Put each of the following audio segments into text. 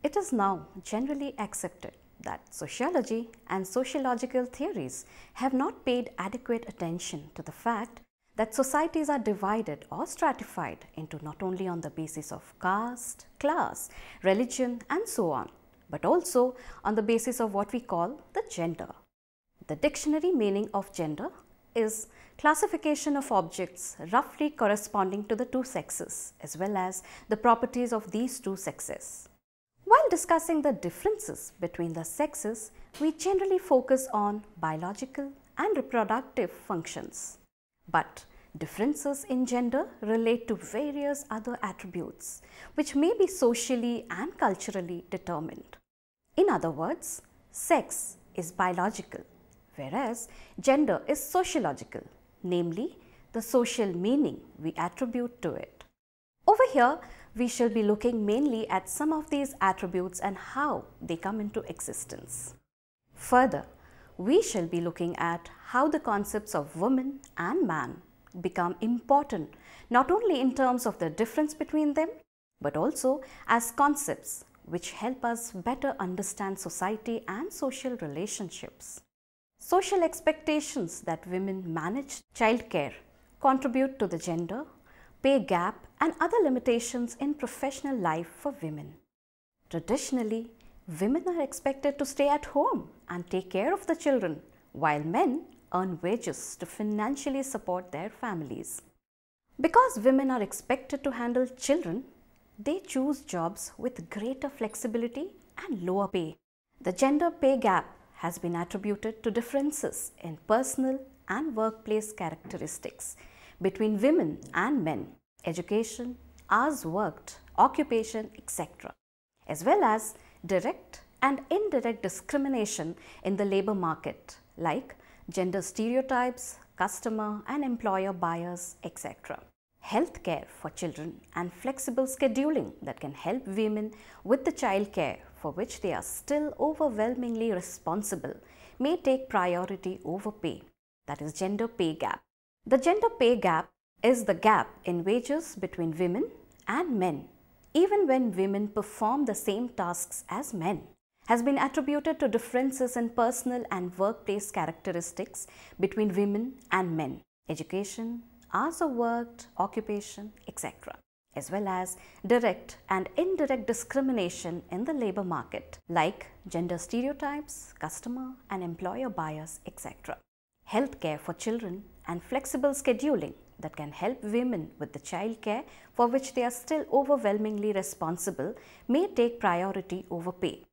It is now generally accepted that sociology and sociological theories have not paid adequate attention to the fact that societies are divided or stratified into not only on the basis of caste, class, religion and so on, but also on the basis of what we call the gender. The dictionary meaning of gender is classification of objects roughly corresponding to the two sexes as well as the properties of these two sexes. While discussing the differences between the sexes, we generally focus on biological and reproductive functions. But differences in gender relate to various other attributes which may be socially and culturally determined. In other words, sex is biological, whereas gender is sociological, namely the social meaning we attribute to it. Over here, we shall be looking mainly at some of these attributes and how they come into existence. Further, we shall be looking at how the concepts of woman and man become important not only in terms of the difference between them, but also as concepts which help us better understand society and social relationships. Social expectations that women manage childcare contribute to the gender, pay gap and other limitations in professional life for women. Traditionally, women are expected to stay at home and take care of the children, while men earn wages to financially support their families. Because women are expected to handle children, they choose jobs with greater flexibility and lower pay. The gender pay gap has been attributed to differences in personal and workplace characteristics between women and men, education, hours worked, occupation, etc., as well as direct and indirect discrimination in the labor market like gender stereotypes, customer and employer bias, etc. Healthcare for children and flexible scheduling that can help women with the child care for which they are still overwhelmingly responsible may take priority over pay, that is gender pay gap. The gender pay gap is the gap in wages between women and men, even when women perform the same tasks as men, has been attributed to differences in personal and workplace characteristics between women and men, education, hours of worked, occupation, etc., as well as direct and indirect discrimination in the labor market like gender stereotypes, customer and employer bias, etc. Healthcare for children and flexible scheduling that can help women with the child care for which they are still overwhelmingly responsible may take priority over pay.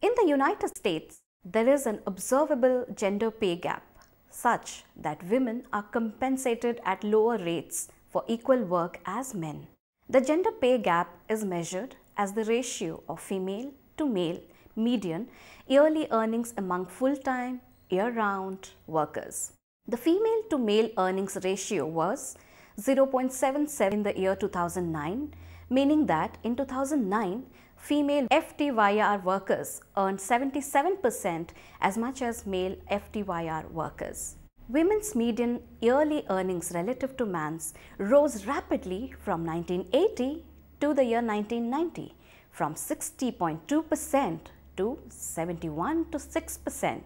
In the United States, there is an observable gender pay gap such that women are compensated at lower rates for equal work as men. The gender pay gap is measured as the ratio of female to male median yearly earnings among full-time, year-round workers. The female to male earnings ratio was 0.77 in the year 2009, meaning that in 2009, female FTYR workers earned 77% as much as male FTYR workers. Women's median yearly earnings relative to man's rose rapidly from 1980 to the year 1990, from 60.2% to 71.6%,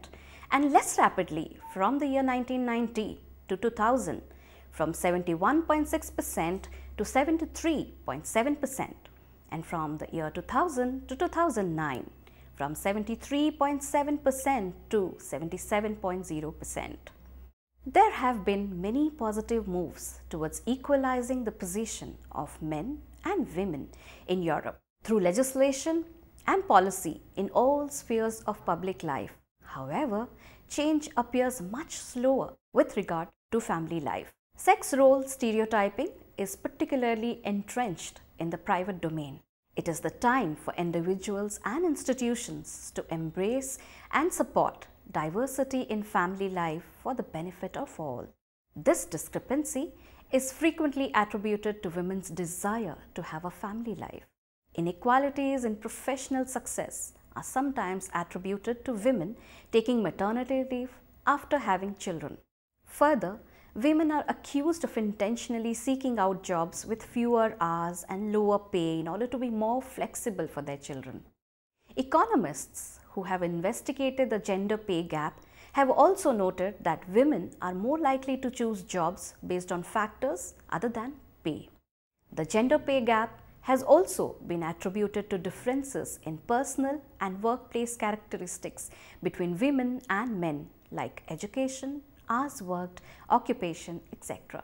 and less rapidly from the year 1990 to 2000, from 71.6% to 73.7%, and from the year 2000 to 2009, from 73.7% to 77.0%. There have been many positive moves towards equalizing the position of men and women in Europe through legislation and policy in all spheres of public life. However, change appears much slower with regard to family life. Sex role stereotyping is particularly entrenched in the private domain. It is the time for individuals and institutions to embrace and support diversity in family life for the benefit of all. This discrepancy is frequently attributed to women's desire to have a family life. Inequalities in professional success are sometimes attributed to women taking maternity leave after having children. Further, women are accused of intentionally seeking out jobs with fewer hours and lower pay in order to be more flexible for their children. Economists who have investigated the gender pay gap have also noted that women are more likely to choose jobs based on factors other than pay. The gender pay gap has also been attributed to differences in personal and workplace characteristics between women and men, like education, hours worked, occupation, etc.,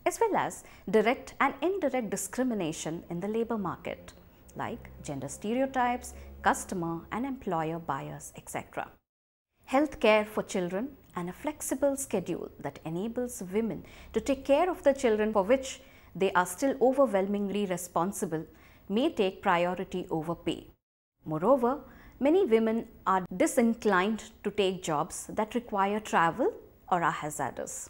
as well as direct and indirect discrimination in the labor market, like gender stereotypes, customer and employer bias, etc. Health care for children and a flexible schedule that enables women to take care of the children for which they are still overwhelmingly responsible may take priority over pay. Moreover, many women are disinclined to take jobs that require travel or are hazardous.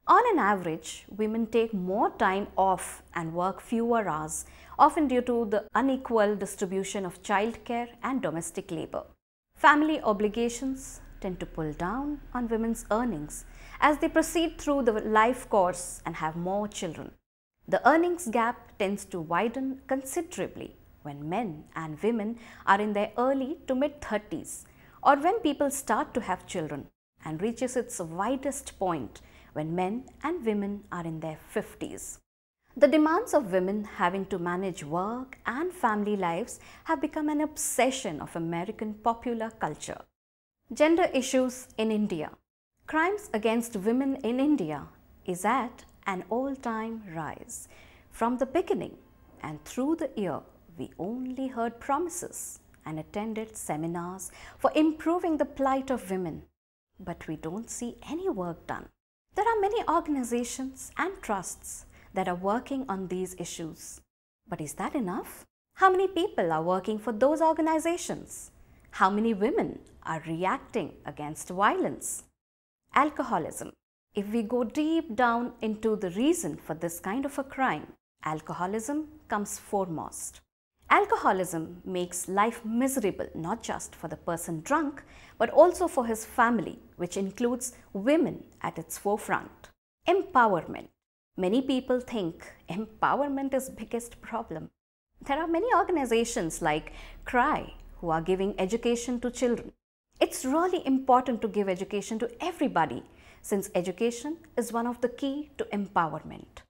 On an average, women take more time off and work fewer hours, often due to the unequal distribution of childcare and domestic labor. Family obligations tend to pull down on women's earnings as they proceed through the life course and have more children. The earnings gap tends to widen considerably when men and women are in their early to mid-30s, or when people start to have children, and reaches its widest point when men and women are in their 50s. The demands of women having to manage work and family lives have become an obsession of American popular culture. Gender issues in India. Crimes against women in India is at an all-time rise. From the beginning and through the year, we only heard promises and attended seminars for improving the plight of women, but we don't see any work done. There are many organizations and trusts that are working on these issues. But is that enough? How many people are working for those organizations? How many women are reacting against violence? Alcoholism. If we go deep down into the reason for this kind of a crime, alcoholism comes foremost. Alcoholism makes life miserable not just for the person drunk, but also for his family, which includes women at its forefront. Empowerment. Many people think empowerment is the biggest problem. There are many organizations like CRY who are giving education to children. It's really important to give education to everybody, since education is one of the key to empowerment.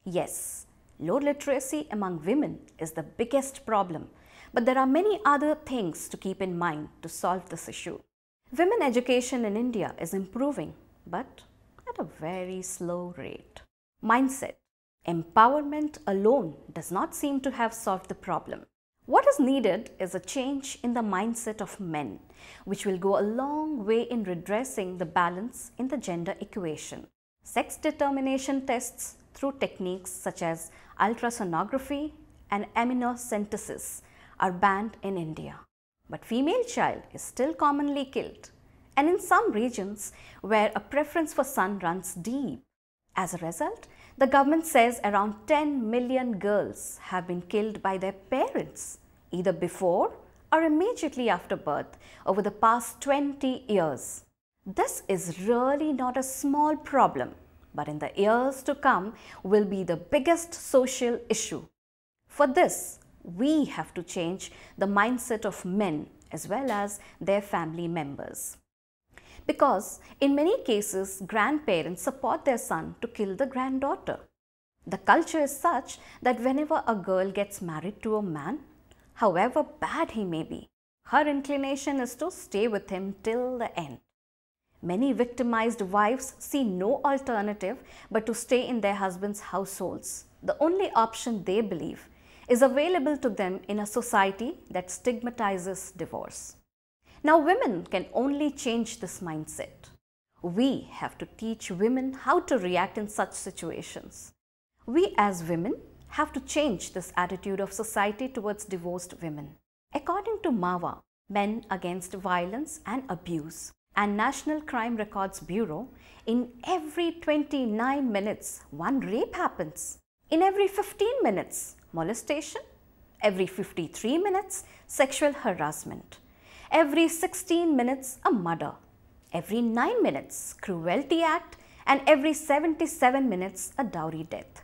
Yes, low literacy among women is the biggest problem, but there are many other things to keep in mind to solve this issue. Women education in India is improving, but at a very slow rate. Mindset. Empowerment alone does not seem to have solved the problem. What is needed is a change in the mindset of men, which will go a long way in redressing the balance in the gender equation. Sex determination tests through techniques such as ultrasonography and amniocentesis are banned in India. But female child is still commonly killed, and in some regions where a preference for son runs deep. As a result, the government says around 10 million girls have been killed by their parents, either before or immediately after birth over the past 20 years. This is really not a small problem, but in the years to come will be the biggest social issue. For this, we have to change the mindset of men as well as their family members. Because in many cases, grandparents support their son to kill the granddaughter. The culture is such that whenever a girl gets married to a man, however bad he may be, her inclination is to stay with him till the end. Many victimized wives see no alternative but to stay in their husbands' households. The only option they believe is available to them in a society that stigmatizes divorce. Now, women can only change this mindset. We have to teach women how to react in such situations. We as women have to change this attitude of society towards divorced women. According to MAVA, Men Against Violence and Abuse, and National Crime Records Bureau, in every 29 minutes, one rape happens. In every 15 minutes, molestation. Every 53 minutes, sexual harassment. Every 16 minutes, a murder. Every 9 minutes, cruelty act. And every 77 minutes, a dowry death.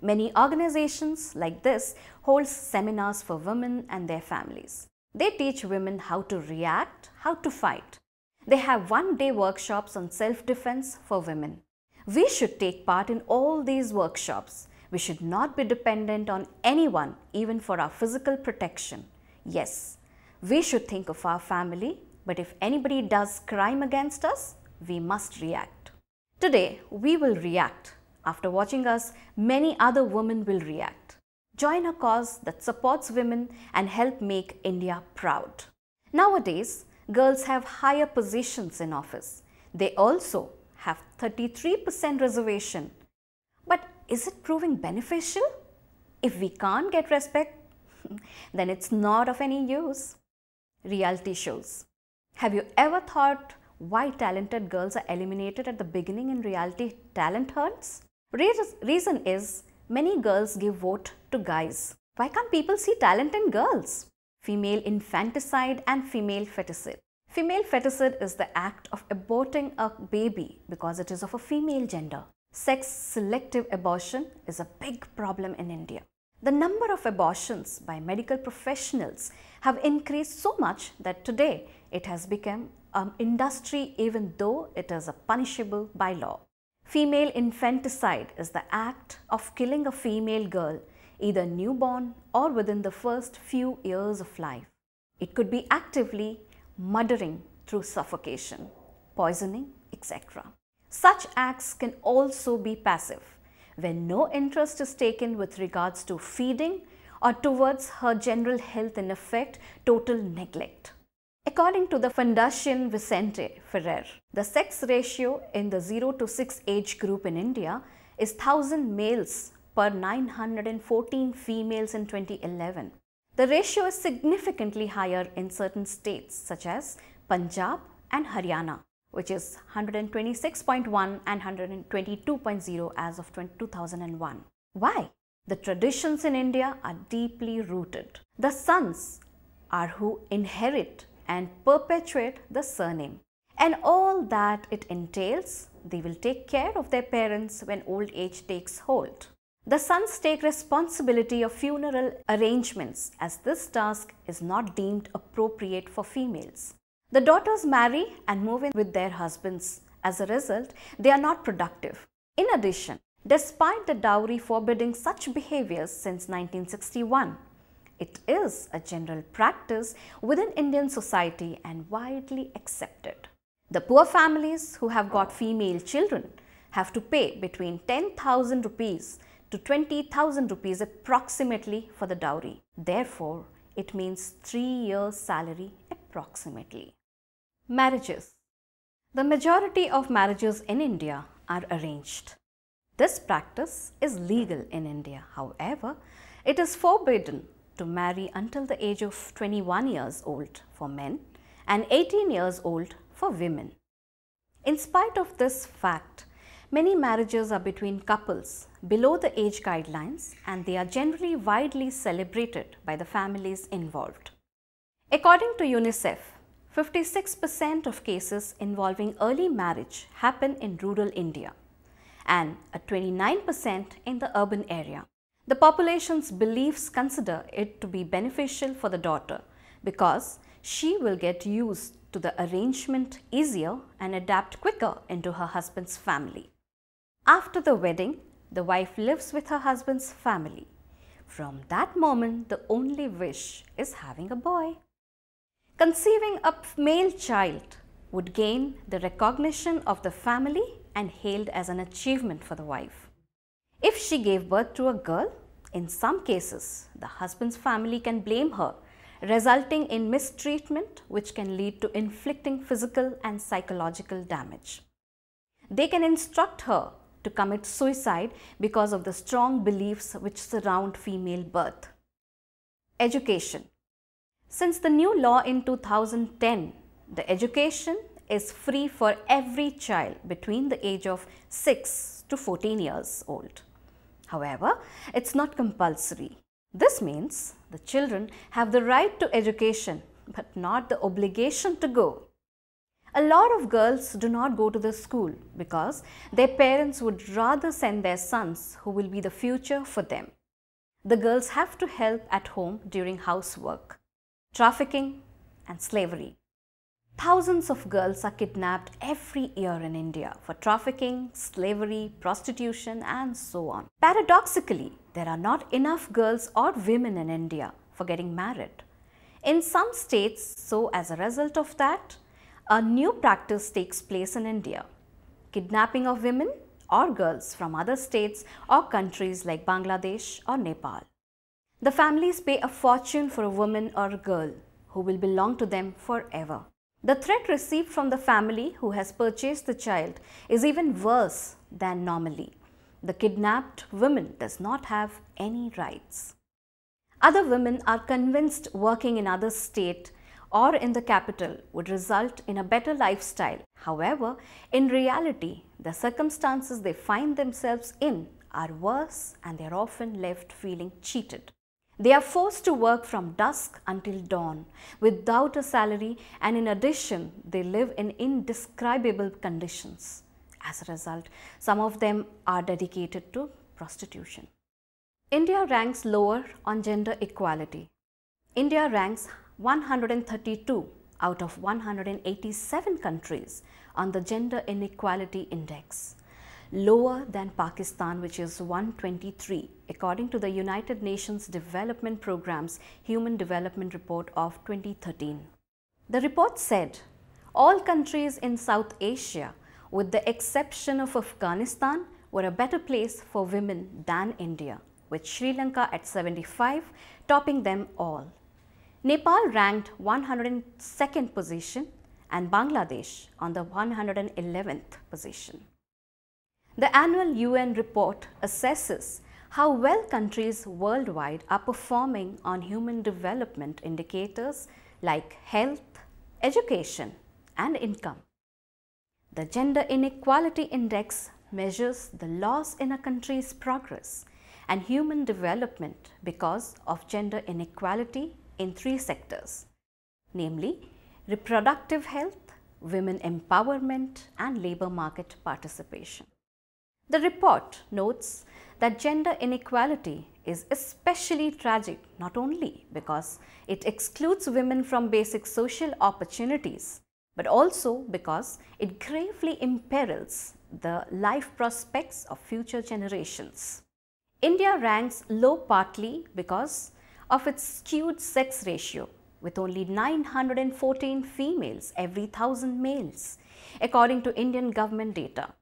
Many organizations like this hold seminars for women and their families. They teach women how to react, how to fight. They have one-day workshops on self-defense for women. We should take part in all these workshops. We should not be dependent on anyone, even for our physical protection. Yes, we should think of our family, but if anybody does crime against us, we must react. Today, we will react. After watching us, many other women will react. Join a cause that supports women and help make India proud. Nowadays, girls have higher positions in office. They also have 33% reservation. But is it proving beneficial? If we can't get respect, then it's not of any use. Reality shows. Have you ever thought why talented girls are eliminated at the beginning in reality talent hunts? Reason is many girls give vote to guys. Why can't people see talent in girls? Female infanticide and female feticide. Female feticide is the act of aborting a baby because it is of a female gender. Sex-selective abortion is a big problem in India. The number of abortions by medical professionals have increased so much that today it has become an industry even though it is punishable by law. Female infanticide is the act of killing a female girl, either newborn or within the first few years of life. It could be actively murdering through suffocation, poisoning, etc. Such acts can also be passive, when no interest is taken with regards to feeding or towards her general health, in effect, total neglect. According to the Fundación Vicente Ferrer, the sex ratio in the 0 to 6 age group in India is 1000 males per 914 females in 2011. The ratio is significantly higher in certain states such as Punjab and Haryana, which is 126.1 and 122.0 as of 2001. Why? The traditions in India are deeply rooted. The sons are who inherit and perpetuate the surname. And all that it entails, they will take care of their parents when old age takes hold. The sons take responsibility of funeral arrangements as this task is not deemed appropriate for females. The daughters marry and move in with their husbands. As a result, they are not productive. In addition, despite the dowry forbidding such behaviors since 1961, it is a general practice within Indian society and widely accepted. The poor families who have got female children have to pay between 10,000 rupees to 20,000 rupees approximately for the dowry. Therefore, it means 3 years' salary approximately. Marriages. The majority of marriages in India are arranged. This practice is legal in India. However, it is forbidden to marry until the age of 21 years old for men and 18 years old for women. In spite of this fact, many marriages are between couples below the age guidelines and they are generally widely celebrated by the families involved. According to UNICEF, 56% of cases involving early marriage happen in rural India and 29% in the urban area. The population's beliefs consider it to be beneficial for the daughter because she will get used to the arrangement easier and adapt quicker into her husband's family. After the wedding, the wife lives with her husband's family. From that moment, the only wish is having a boy. Conceiving a male child would gain the recognition of the family and hailed as an achievement for the wife. If she gave birth to a girl, in some cases, the husband's family can blame her, resulting in mistreatment which can lead to inflicting physical and psychological damage. They can instruct her to commit suicide because of the strong beliefs which surround female birth. Education. Since the new law in 2010, the education is free for every child between the age of 6 to 14 years old. However, it's not compulsory. This means the children have the right to education but not the obligation to go. A lot of girls do not go to the school because their parents would rather send their sons who will be the future for them. The girls have to help at home during housework. trafficking and slavery. Thousands of girls are kidnapped every year in India for trafficking, slavery, prostitution, and so on. Paradoxically, there are not enough girls or women in India for getting married. In some states, so as a result of that, a new practice takes place in India: kidnapping of women or girls from other states or countries like Bangladesh or Nepal. The families pay a fortune for a woman or a girl who will belong to them forever. The threat received from the family who has purchased the child is even worse than normally. The kidnapped woman does not have any rights. Other women are convinced working in other state or in the capital would result in a better lifestyle. However, in reality, the circumstances they find themselves in are worse and they are often left feeling cheated. They are forced to work from dusk until dawn without a salary, and in addition, they live in indescribable conditions. As a result, some of them are dedicated to prostitution. India ranks lower on gender equality. India ranks 132 out of 187 countries on the Gender Inequality Index, lower than Pakistan, which is 123 according to the United Nations Development Programme's Human Development Report of 2013. The report said all countries in South Asia, with the exception of Afghanistan, were a better place for women than India, with Sri Lanka at 75 topping them all. Nepal ranked 102nd position and Bangladesh on the 111th position. The annual UN report assesses how well countries worldwide are performing on human development indicators like health, education, and income. The Gender Inequality Index measures the loss in a country's progress and human development because of gender inequality in 3 sectors, namely reproductive health, women empowerment, and labor market participation. The report notes that gender inequality is especially tragic not only because it excludes women from basic social opportunities, but also because it gravely imperils the life prospects of future generations. India ranks low partly because of its skewed sex ratio, with only 914 females every 1,000 males, according to Indian government data.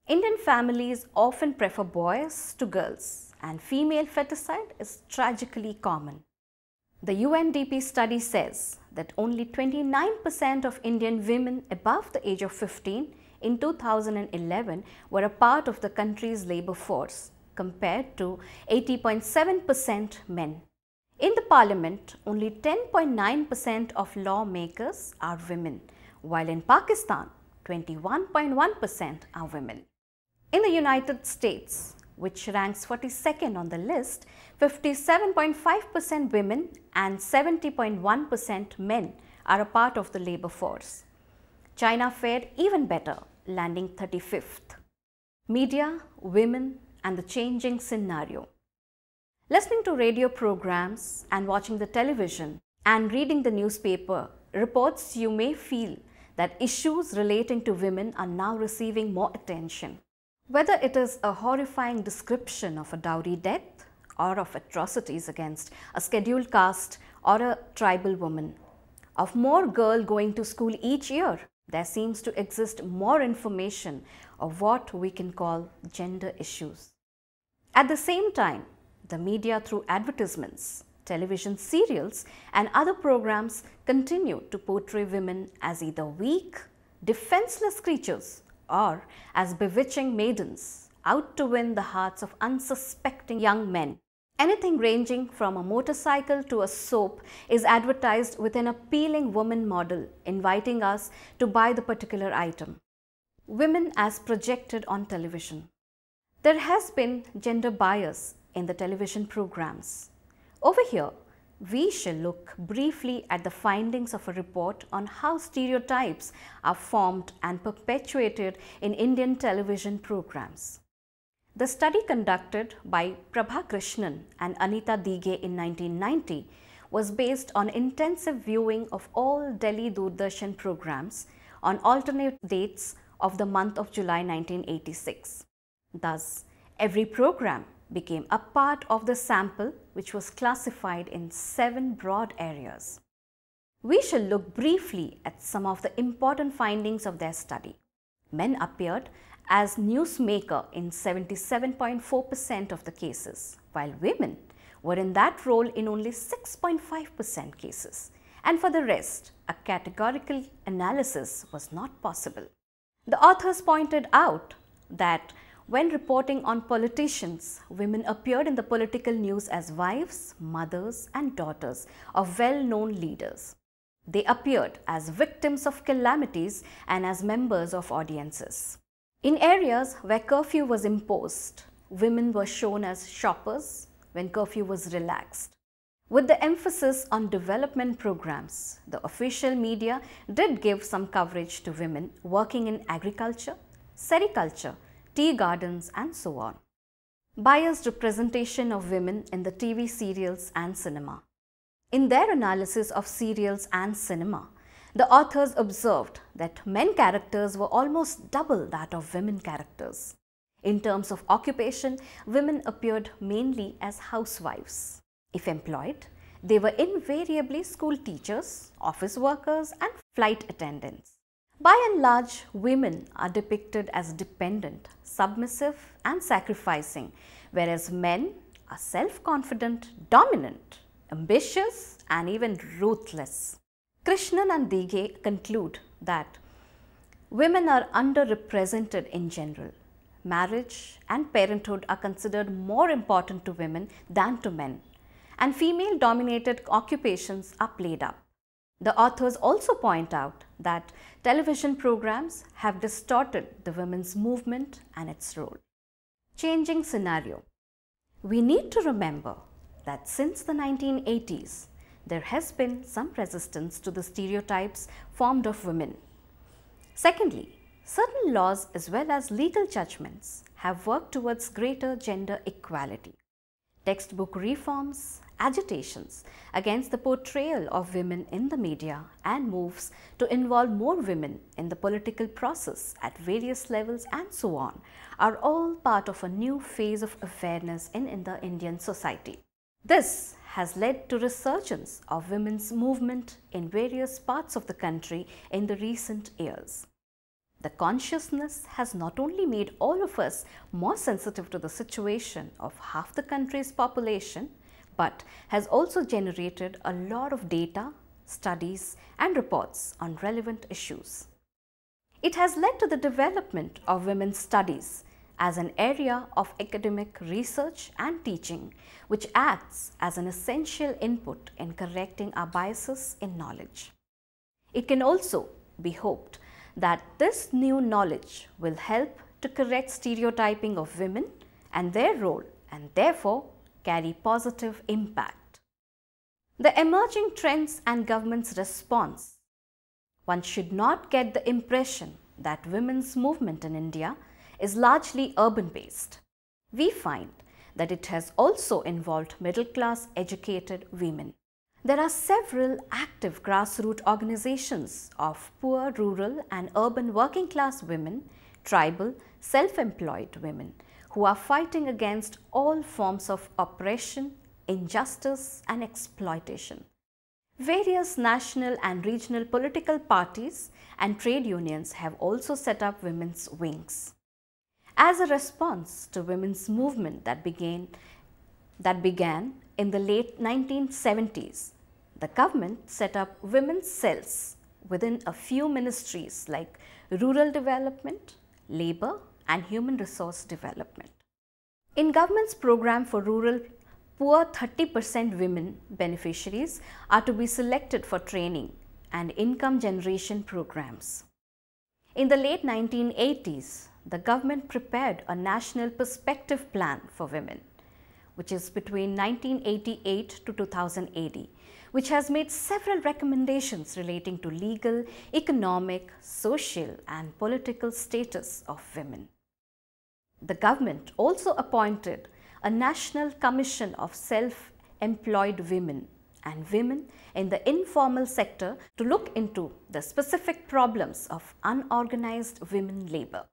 Indian families often prefer boys to girls, and female feticide is tragically common. The UNDP study says that only 29% of Indian women above the age of 15 in 2011 were a part of the country's labor force, compared to 80.7% men. In the parliament, only 10.9% of lawmakers are women, while in Pakistan, 21.1% are women. In the United States, which ranks 42nd on the list, 57.5% women and 70.1% men are a part of the labor force. China fared even better, landing 35th. Media, women, and the changing scenario. Listening to radio programs and watching the television and reading the newspaper reports, you may feel that issues relating to women are now receiving more attention. Whether it is a horrifying description of a dowry death or of atrocities against a scheduled caste or a tribal woman, of more girls going to school each year, there seems to exist more information of what we can call gender issues. At the same time, the media through advertisements, television serials, and other programs continue to portray women as either weak, defenseless creatures or as bewitching maidens out to win the hearts of unsuspecting young men. Anything ranging from a motorcycle to a soap is advertised with an appealing woman model, inviting us to buy the particular item. Women as projected on television. There has been gender bias in the television programs. Over here, we shall look briefly at the findings of a report on how stereotypes are formed and perpetuated in Indian television programs. The study conducted by Prabha Krishnan and Anita Dige in 1990 was based on intensive viewing of all Delhi Doordarshan programs on alternate dates of the month of July 1986. Thus, every program became a part of the sample, which was classified in 7 broad areas. We shall look briefly at some of the important findings of their study. Men appeared as newsmaker in 77.4% of the cases, while women were in that role in only 6.5% cases, and for the rest, a categorical analysis was not possible. The authors pointed out that when reporting on politicians, women appeared in the political news as wives, mothers, and daughters of well-known leaders. They appeared as victims of calamities and as members of audiences. In areas where curfew was imposed, women were shown as shoppers when curfew was relaxed. With the emphasis on development programs, the official media did give some coverage to women working in agriculture, sericulture, tea gardens, and so on. Biased representation of women in the TV serials and cinema. In their analysis of serials and cinema, the authors observed that men characters were almost double that of women characters. In terms of occupation, women appeared mainly as housewives. If employed, they were invariably school teachers, office workers, and flight attendants. By and large, women are depicted as dependent, submissive, and sacrificing, whereas men are self-confident, dominant, ambitious, and even ruthless. Krishnan and Dighe conclude that women are underrepresented in general. Marriage and parenthood are considered more important to women than to men, and female-dominated occupations are played up. The authors also point out that television programs have distorted the women's movement and its role. Changing scenario. We need to remember that since the 1980s, there has been some resistance to the stereotypes formed of women. Secondly, certain laws as well as legal judgments have worked towards greater gender equality. Textbook reforms, agitations against the portrayal of women in the media, and moves to involve more women in the political process at various levels and so on are all part of a new phase of awareness in the Indian society. This has led to resurgence of women's movement in various parts of the country in the recent years. The consciousness has not only made all of us more sensitive to the situation of half the country's population, but has also generated a lot of data, studies, and reports on relevant issues. It has led to the development of women's studies as an area of academic research and teaching, which acts as an essential input in correcting our biases in knowledge. It can also be hoped that this new knowledge will help to correct stereotyping of women and their role, and therefore carry positive impact. The emerging trends and government's response. One should not get the impression that women's movement in India is largely urban-based. We find that it has also involved middle-class educated women. There are several active grassroots organizations of poor, rural, and urban working-class women, tribal, self-employed women, who are fighting against all forms of oppression, injustice, and exploitation. Various national and regional political parties and trade unions have also set up women's wings. As a response to women's movement that began in the late 1970s, the government set up women's cells within a few ministries like Rural Development, Labour, and Human Resource Development. In government's program for rural poor, 30% women beneficiaries are to be selected for training and income generation programs. In the late 1980s, the government prepared a national perspective plan for women, which is between 1988 to 2080, which has made several recommendations relating to legal, economic, social, and political status of women. The government also appointed a National Commission of Self-Employed Women and women in the informal sector to look into the specific problems of unorganized women labor,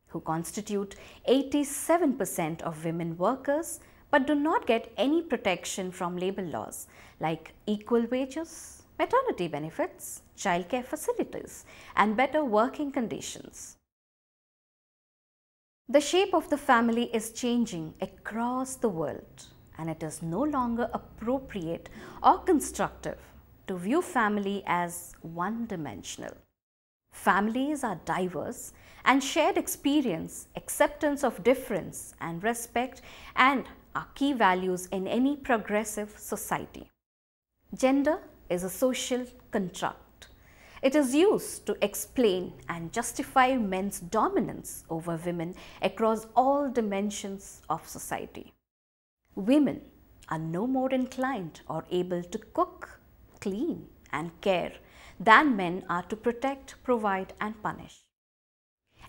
who constitute 87% of women workers but do not get any protection from labor laws like equal wages, maternity benefits, childcare facilities, and better working conditions. The shape of the family is changing across the world, and it is no longer appropriate or constructive to view family as one-dimensional. Families are diverse, and shared experience, acceptance of difference, and respect and are key values in any progressive society. Gender is a social construct. It is used to explain and justify men's dominance over women across all dimensions of society. Women are no more inclined or able to cook, clean, and care than men are to protect, provide, and punish.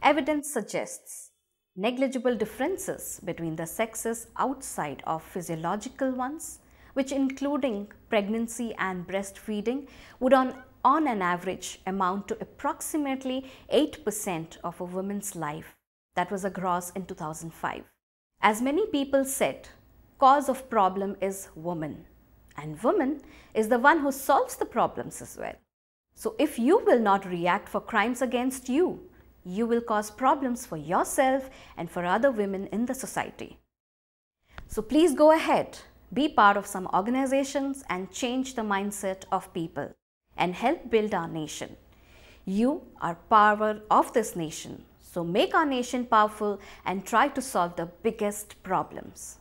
Evidence suggests negligible differences between the sexes outside of physiological ones, which including pregnancy and breastfeeding would on an average amount to approximately 8% of a woman's life. That was a gross in 2005. As many people said, cause of problem is woman, and woman is the one who solves the problems as well. So if you will not react for crimes against you, you will cause problems for yourself and for other women in the society. So please go ahead, be part of some organizations and change the mindset of people and help build our nation. You are power of this nation, so make our nation powerful and try to solve the biggest problems.